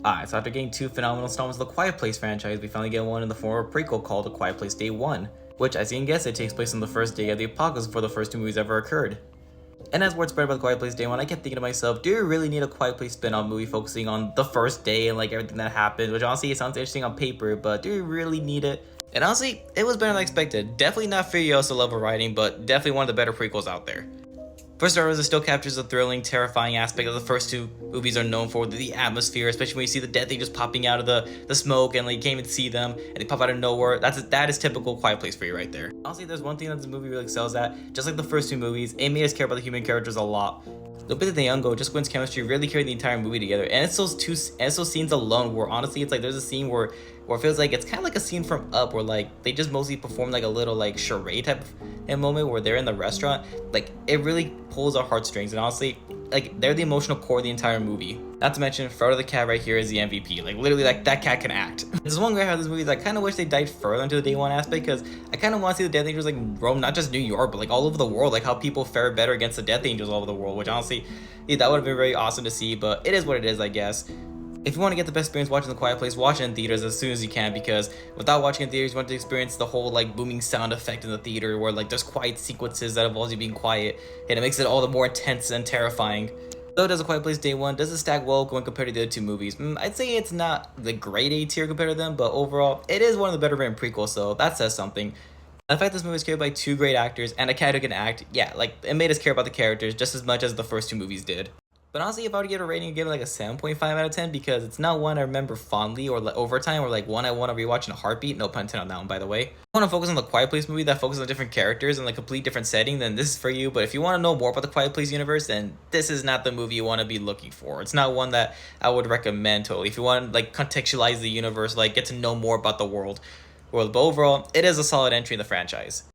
Alright, so after getting two phenomenal installments of the Quiet Place franchise, we finally get one in the form of a prequel called The Quiet Place Day 1, which, as you can guess, it takes place on the first day of the apocalypse before the first two movies ever occurred. And as word spread about The Quiet Place Day 1, I kept thinking to myself, do you really need a Quiet Place spin-off movie focusing on the first day and like everything that happened? Which honestly, it sounds interesting on paper, but do you really need it? And honestly, it was better than I expected. Definitely not Furiosa level writing, but definitely one of the better prequels out there. For starters, it still captures the thrilling, terrifying aspect of the first two movies are known for, the atmosphere, especially when you see the Death Angels popping out of the smoke and like you can't even see them and they pop out of nowhere. That is typical Quiet Place for you right there. Honestly, there's one thing that this movie really excels at. Just like the first two movies, it made us care about the human characters a lot. Lupita Nyong'o, just Gwen's chemistry really carried the entire movie together, and it's those scenes alone where honestly it's like there's a scene where it feels like it's kind of like a scene from Up where like they just mostly perform like a little like charade type of moment where they're in the restaurant. Like it really pulls our heartstrings, and honestly like they're the emotional core of the entire movie. Not to mention Frodo the cat right here is the MVP. Like literally like that cat can act. There's one great part of this movie is I kind of wish they dived further into the day one aspect, because I kind of want to see the Death Angels like roam not just New York but like all over the world, like how people fare better against the Death Angels all over the world, which honestly, yeah, that would have been very awesome to see, but it is what it is, I guess. If you want to get the best experience watching The Quiet Place, watch it in theaters as soon as you can, because without watching in theaters, you want to experience the whole like booming sound effect in the theater where like there's quiet sequences that involves you being quiet, and it makes it all the more intense and terrifying. Though does A Quiet Place Day 1, does it stack well when compared to the other two movies? I'd say it's not the grade A tier compared to them, but overall, it is one of the better written prequels, so that says something. The fact this movie was carried by two great actors and a cat who can act, yeah, like it made us care about the characters just as much as the first two movies did. But honestly, if I were to give it a rating, I'd give it like a 7.5 out of 10, because it's not one I remember fondly or like over time, or like one I want to rewatch in a heartbeat. No pun intended on that one, by the way. If you want to focus on the Quiet Place movie that focuses on different characters and like complete different setting, then this is for you. But if you want to know more about the Quiet Place universe, then this is not the movie you want to be looking for. It's not one that I would recommend totally. If you want to like contextualize the universe, like get to know more about the world. But overall, it is a solid entry in the franchise.